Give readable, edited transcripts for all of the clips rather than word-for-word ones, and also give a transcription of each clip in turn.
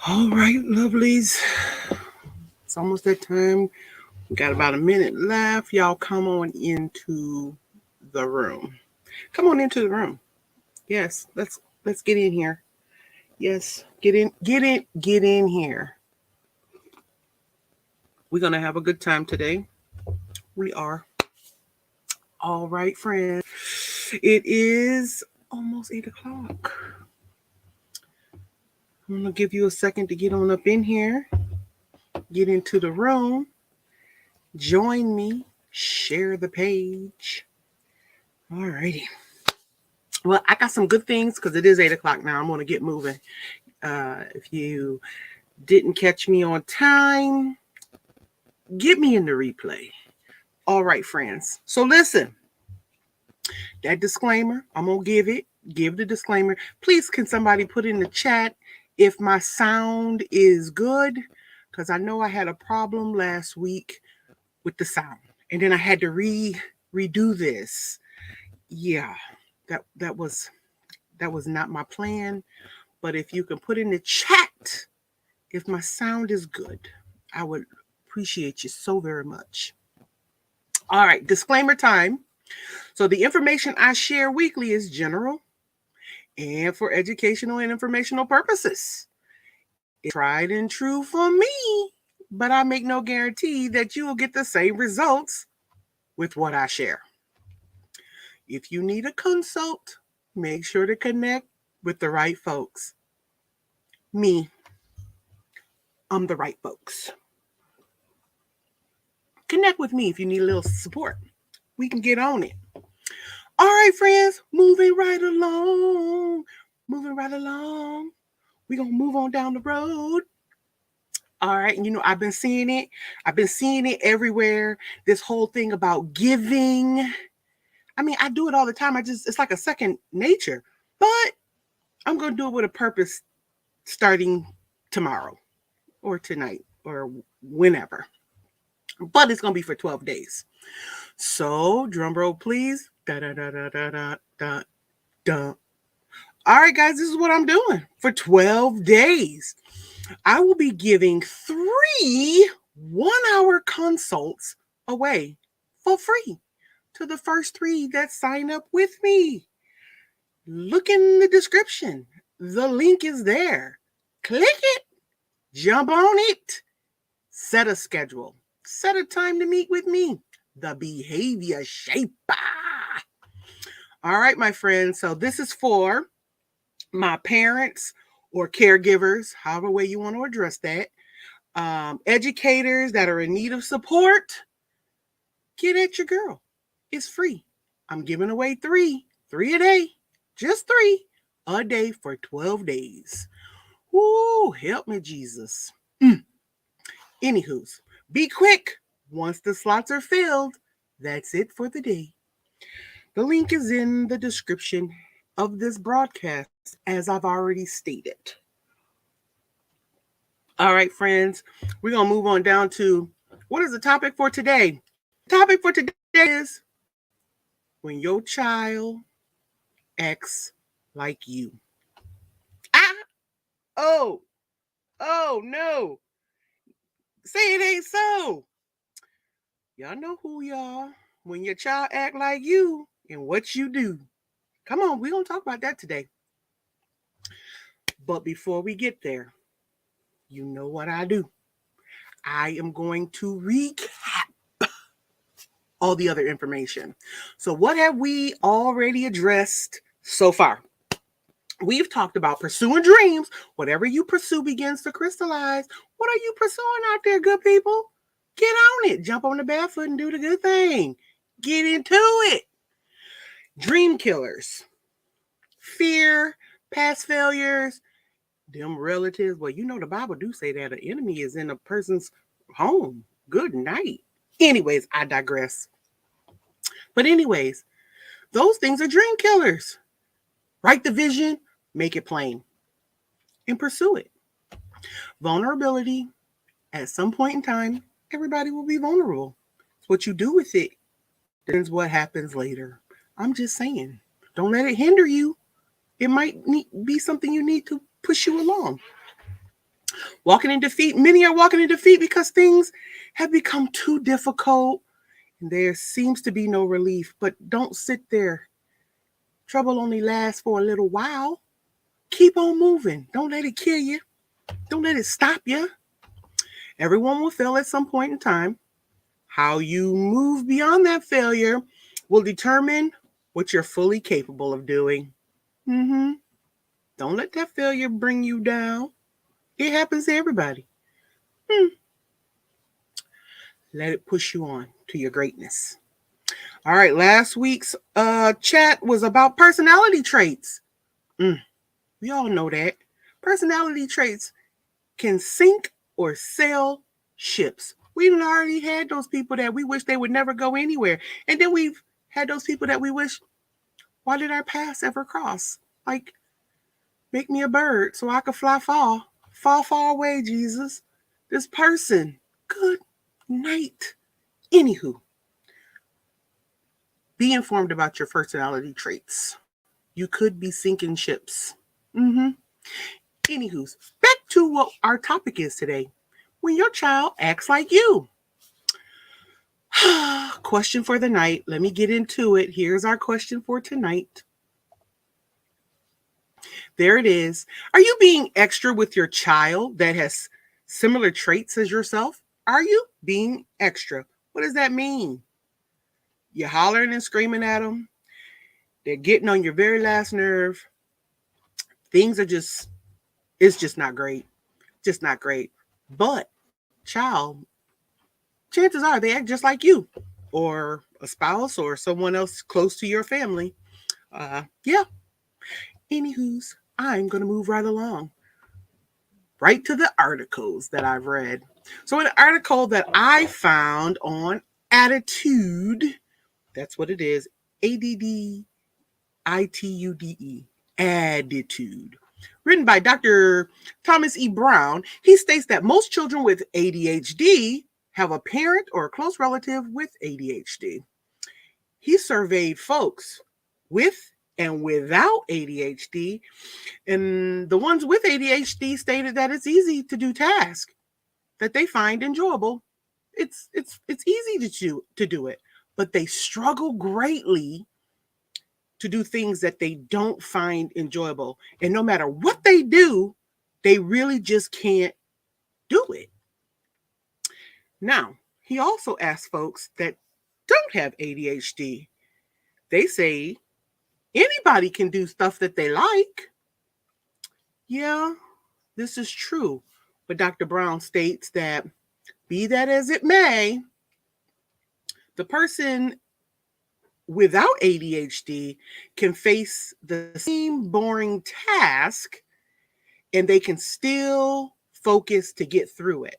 All right, lovelies. It's almost that time. We got about a minute left. Y'all come on into the room. Come on into the room. Yes, let's get in here. Yes, get in here. We're gonna have a good time today. We are. All right, friends. It is almost 8 o'clock. I'm gonna give you a second to get on up in here, get into the room, join me, share the page. All righty. Well, I got some good things because it is 8 o'clock now. I'm going to get moving. If you didn't catch me on time, get me in the replay. All right, friends. So listen, that disclaimer, I'm going to give it. Give the disclaimer. Please, can somebody put in the chat if my sound is good? Because I know I had a problem last week with the sound. And then I had to redo this. Yeah, that was not my plan. But if you can put in the chat if my sound is good, I would appreciate you so very much. All right, disclaimer time. So the information I share weekly is general and for educational and informational purposes. It's tried and true for me, but I make no guarantee that you will get the same results with what I share. If you need a consult, make sure to connect with the right folks. Me, I'm the right folks. Connect with me if you need a little support. We can get on it. All right, friends, moving right along. Moving right along. We're going to move on down the road. All right. And I've been seeing it. I've been seeing it everywhere. This whole thing about giving. I mean, I do it all the time. It's like a second nature. But I'm going to do it with a purpose starting tomorrow or tonight or whenever. But it's going to be for 12 days. So, drum roll, please. Da da da da da da da da. All right, guys, this is what I'm doing for 12 days. I will be giving 3 1-hour consults away for free to the first 3 that sign up with me. Look in the description. The link is there. Click it, jump on it, set a schedule, set a time to meet with me, the behavior shaper. All right, my friends. So this is for my parents or caregivers, however way you want to address that. Educators that are in need of support, get at your girl. It's free. I'm giving away 3 a day, just 3 a day for 12 days. Woo, help me, Jesus. Anywho's, be quick. Once the slots are filled, that's it for the day. The link is in the description of this broadcast, as I've already stated. All right, friends, we're going to move on down to what is the topic for today? The topic for today is when your child acts like you. Ah, oh, no. Say it ain't so. Y'all know who y'all. When your child act like you and what you do. Come on, we're going to talk about that today. But before we get there, you know what I do. I am going to recap all the other information. So what have we already addressed so far? We've talked about pursuing dreams. Whatever you pursue begins to crystallize. What are you pursuing out there, good people? Get on it. Jump on the barefoot and do the good thing. Get into it. Dream killers. Fear, past failures, them relatives. Well, the Bible do say that an enemy is in a person's home. Good night. Anyways, I digress. But anyways, those things are dream killers. Write the vision, make it plain, and pursue it. Vulnerability, at some point in time, everybody will be vulnerable. It's what you do with it determines what happens later. I'm just saying, don't let it hinder you. It might be something you need to push you along. Walking in defeat. Many are walking in defeat because things have become too difficult and there seems to be no relief. But don't sit there. Trouble only lasts for a little while. Keep on moving. Don't let it kill you. Don't let it stop you. Everyone will fail at some point in time. How you move beyond that failure will determine what you're fully capable of doing. Mm-hmm. Don't let that failure bring you down. It happens to everybody. Let it push you on to your greatness. All right, last week's chat was about personality traits. We all know that. Personality traits can sink or sail ships. We've already had those people that we wish they would never go anywhere. And then we've had those people that we wish, why did our paths ever cross? Like, make me a bird so I could fly far. Far away, Jesus. This person. Good night. Anywho, be informed about your personality traits. You could be sinking ships. Anywho, back to what our topic is today. When your child acts like you. Question for the night. Let me get into it. Here's our question for tonight. There it is. Are you being extra with your child that has similar traits as yourself? Are you being extra? What does that mean? You're hollering and screaming at them. They're getting on your very last nerve. Things are it's just not great. Just not great. But, child, chances are they act just like you or a spouse or someone else close to your family. Yeah. Anywho's, I'm going to move right along. Right to the articles that I've read. So an article that I found on Attitude, that's what it is, ADDITUDE, Attitude. Written by Dr. Thomas E. Brown, he states that most children with ADHD have a parent or a close relative with ADHD. He surveyed folks with and without ADHD, and the ones with ADHD stated that it's easy to do tasks that they find enjoyable. It's easy to do it, but they struggle greatly to do things that they don't find enjoyable. And no matter what they do, they really just can't do it. Now, he also asked folks that don't have ADHD. They say anybody can do stuff that they like. Yeah, this is true. But Dr. Brown states that, be that as it may, the person without ADHD can face the same boring task and they can still focus to get through it.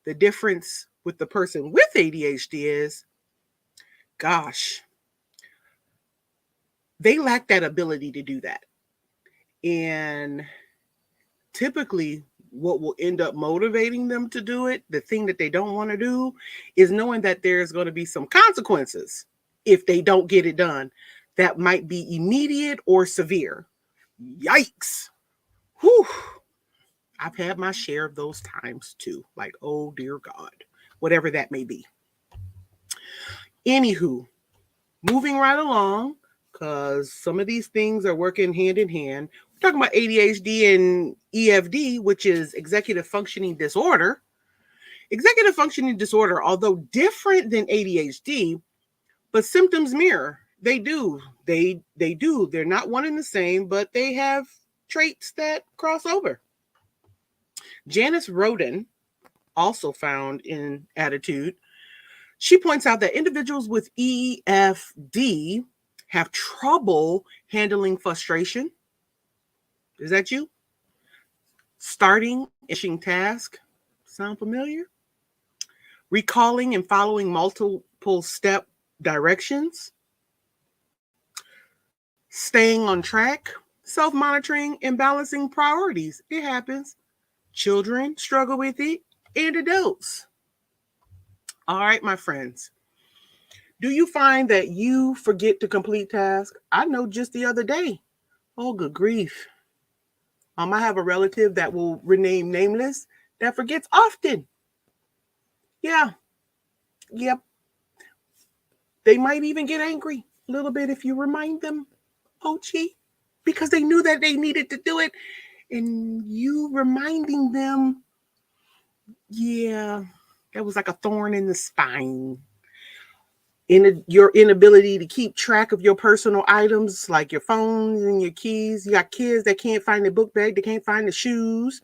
The difference with the person with ADHD is, gosh, they lack that ability to do that. And typically, what will end up motivating them to do it, the thing that they don't want to do, is knowing that there's going to be some consequences if they don't get it done. That might be immediate or severe. Yikes. Whew. I've had my share of those times too. Like, oh dear God, whatever that may be. Anywho, moving right along, because some of these things are working hand in hand. We're talking about ADHD and EFD, which is executive functioning disorder. Executive functioning disorder, although different than ADHD, but symptoms mirror. They do. They do. They're not one and the same, but they have traits that cross over. Janice Roden, also found in Attitude, she points out that individuals with EFD have trouble handling frustration. Is that you? Starting and finishing tasks. Sound familiar? Recalling and following multiple step directions. Staying on track. Self-monitoring and balancing priorities. It happens. Children struggle with it, and adults. All right, my friends. Do you find that you forget to complete tasks? I know just the other day. Oh, good grief. I have a relative that will remain nameless that forgets often. Yeah. Yep. They might even get angry a little bit if you remind them, OG, because they knew that they needed to do it. And you reminding them, yeah, that was like a thorn in the spine. Your inability to keep track of your personal items like your phones and your keys. You got kids that can't find the book bag, they can't find the shoes.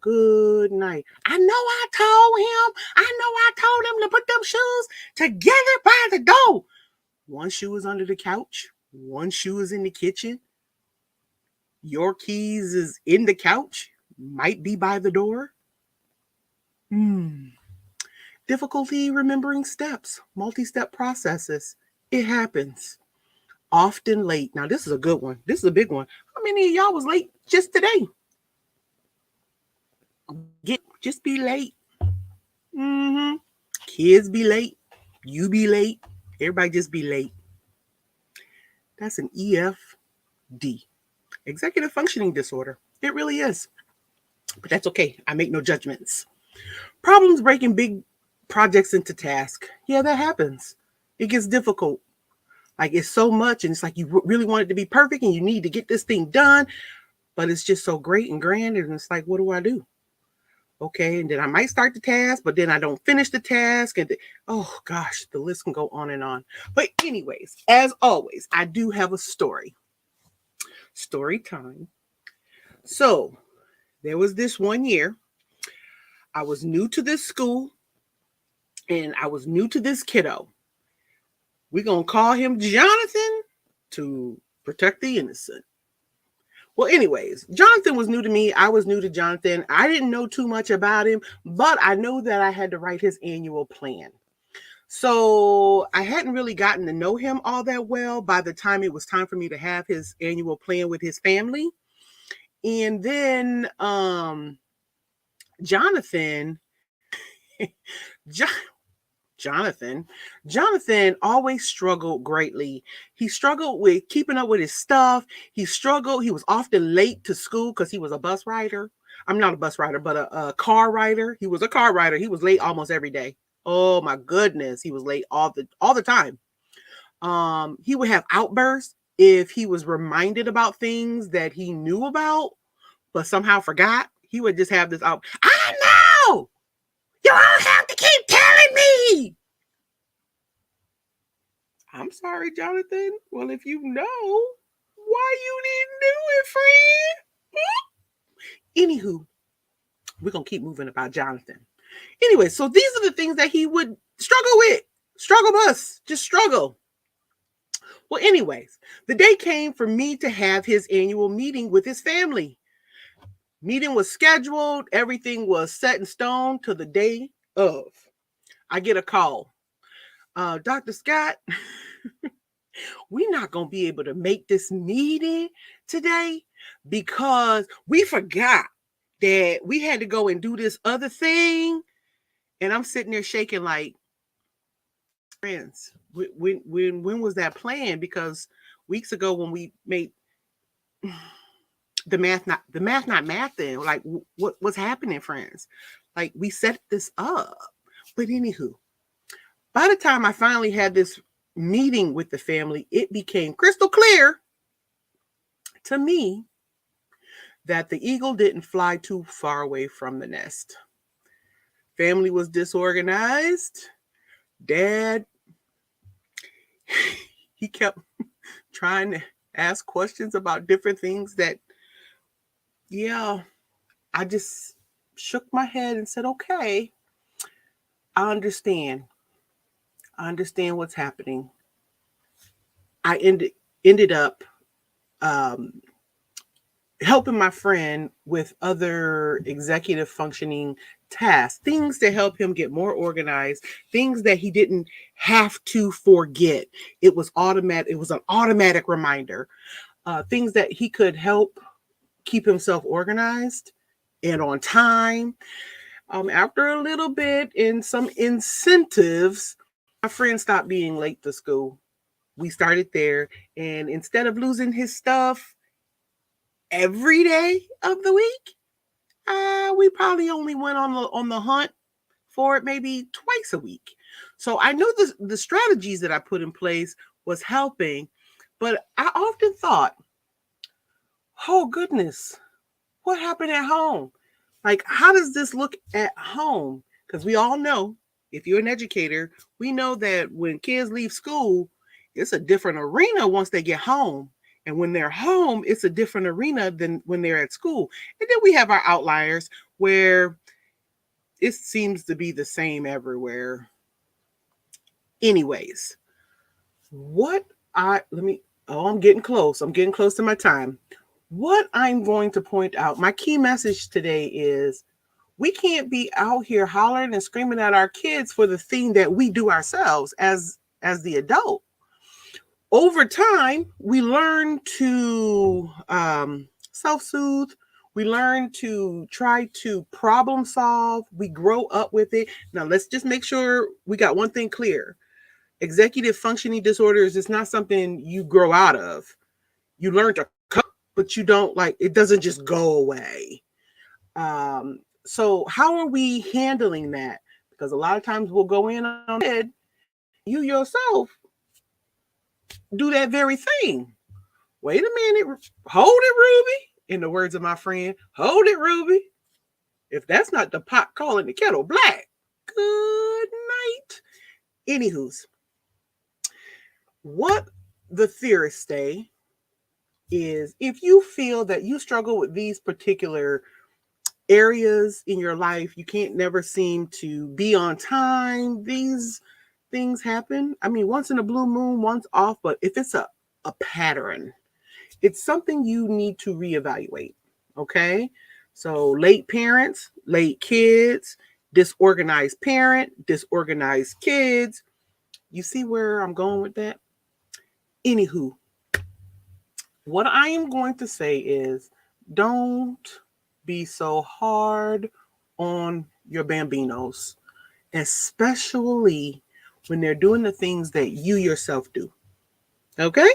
Good night. I know I told him. I know I told him to put them shoes together by the door. One shoe is under the couch. One shoe is in the kitchen. Your keys is in the couch. Might be by the door. Difficulty remembering steps, multi-step processes. It happens. Often late. Now, this is a good one. This is a big one. How many of y'all was late just today? Just be late. Kids be late. You be late. Everybody just be late. That's an EFD. Executive functioning disorder. It really is. But that's okay. I make no judgments. Problems breaking big projects into tasks. Yeah, that happens. It gets difficult. Like it's so much and it's like you really want it to be perfect and you need to get this thing done, but it's just so great and grand and it's like, what do I do? Okay, and then I might start the task, but then I don't finish the task and oh gosh, the list can go on and on. But anyways, as always, I do have a story. Story time. So there was this one year, I was new to this school and I was new to this kiddo. We're going to call him Jonathan to protect the innocent. Well, anyways, Jonathan was new to me. I was new to Jonathan. I didn't know too much about him, but I know that I had to write his annual plan. So I hadn't really gotten to know him all that well by the time it was time for me to have his annual plan with his family. And then Jonathan always struggled greatly. He struggled with keeping up with his stuff. He was often late to school because he was a bus rider. I'm not a bus rider, but a car rider. He was a car rider. He was late almost every day. Oh my goodness. He was late all the time. He would have outbursts if he was reminded about things that he knew about, but somehow forgot. He would just have this out. I know! You all have to keep telling me! I'm sorry, Jonathan. Well, if you know, why you didn't do it, friend? Anywho, we're going to keep moving about Jonathan. Anyway, so these are the things that he would struggle with. Struggle bus. Just struggle. Well, anyways, the day came for me to have his annual meeting with his family. Meeting was scheduled. Everything was set in stone to the day of. I get a call. Dr. Scott, we're not going to be able to make this meeting today because we forgot that we had to go and do this other thing. And I'm sitting there shaking like, friends, when was that planned? Because weeks ago when we made the math not mathing, like what's happening, friends? Like we set this up. But anywho, by the time I finally had this meeting with the family, it became crystal clear to me that the eagle didn't fly too far away from the nest. Family was disorganized. Dad, he kept trying to ask questions about different things that, yeah, I just shook my head and said, okay, I understand. I understand what's happening. I ended up helping my friend with other executive functioning tasks, things to help him get more organized, things that he didn't have to forget. It was automatic. It was an automatic reminder. Things that he could help keep himself organized and on time. After a little bit and some incentives, my friend stopped being late to school. We started there, and instead of losing his stuff every day of the week, we probably only went on the hunt for it maybe twice a week. So I know the strategies that I put in place was helping, but I often thought, oh goodness, what happened at home? Like, how does this look at home? Because we all know, if you're an educator, we know that when kids leave school, it's a different arena once they get home. And when they're home, it's a different arena than when they're at school. And then we have our outliers where it seems to be the same everywhere. Anyways, I'm getting close. I'm getting close to my time. What I'm going to point out, my key message today is we can't be out here hollering and screaming at our kids for the thing that we do ourselves as the adult. Over time, we learn to self-soothe. We learn to try to problem solve. We grow up with it. Now, let's just make sure we got one thing clear. Executive functioning disorders is not something you grow out of. You learn to cope, but you don't it doesn't just go away. So how are we handling that? Because a lot of times we'll go in on it, you yourself do that very thing. Wait a minute, hold it, Ruby. In the words of my friend, hold it, Ruby. If that's not the pot calling the kettle black, good night. Anywho's, what the theorists say is if you feel that you struggle with these particular areas in your life, you can't never seem to be on time, these things happen. I mean, once in a blue moon, once off, but if it's a pattern, it's something you need to reevaluate. Okay. So late parents, late kids, disorganized parent, disorganized kids. You see where I'm going with that? Anywho, what I am going to say is don't be so hard on your bambinos, especially when they're doing the things that you yourself do. Okay?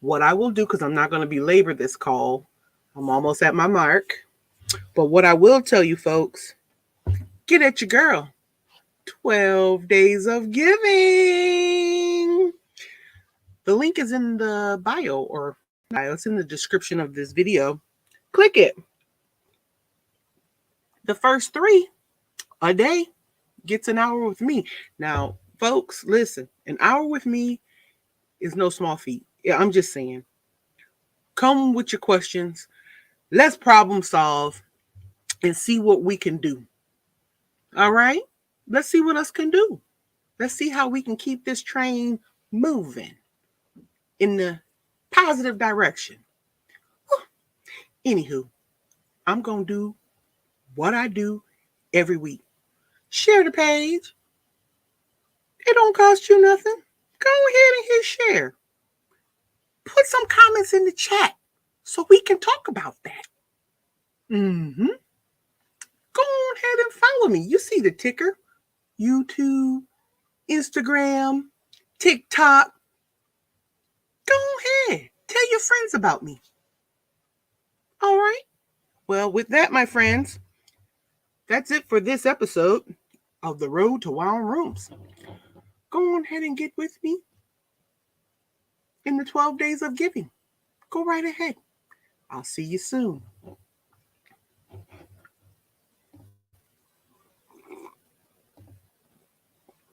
What I will do, because I'm not going to belabor this call, I'm almost at my mark. But what I will tell you, folks, get at your girl. 12 days of giving. The link is in the bio, or it's in the description of this video. Click it. The first 3 a day gets an hour with me. Now, folks, listen, an hour with me is no small feat. Yeah, I'm just saying. Come with your questions. Let's problem solve and see what we can do. All right? Let's see what us can do. Let's see how we can keep this train moving in the positive direction. Anywho, I'm going to do what I do every week. Share the page. It don't cost you nothing. Go ahead and hit share. Put some comments in the chat so we can talk about that. Mm-hmm. Go ahead and follow me. You see the ticker. YouTube, Instagram, TikTok. Go ahead. Tell your friends about me. All right. Well, with that, my friends, that's it for this episode of The Road to Wild Rooms. Go on ahead and get with me in the 12 days of giving. Go right ahead. I'll see you soon.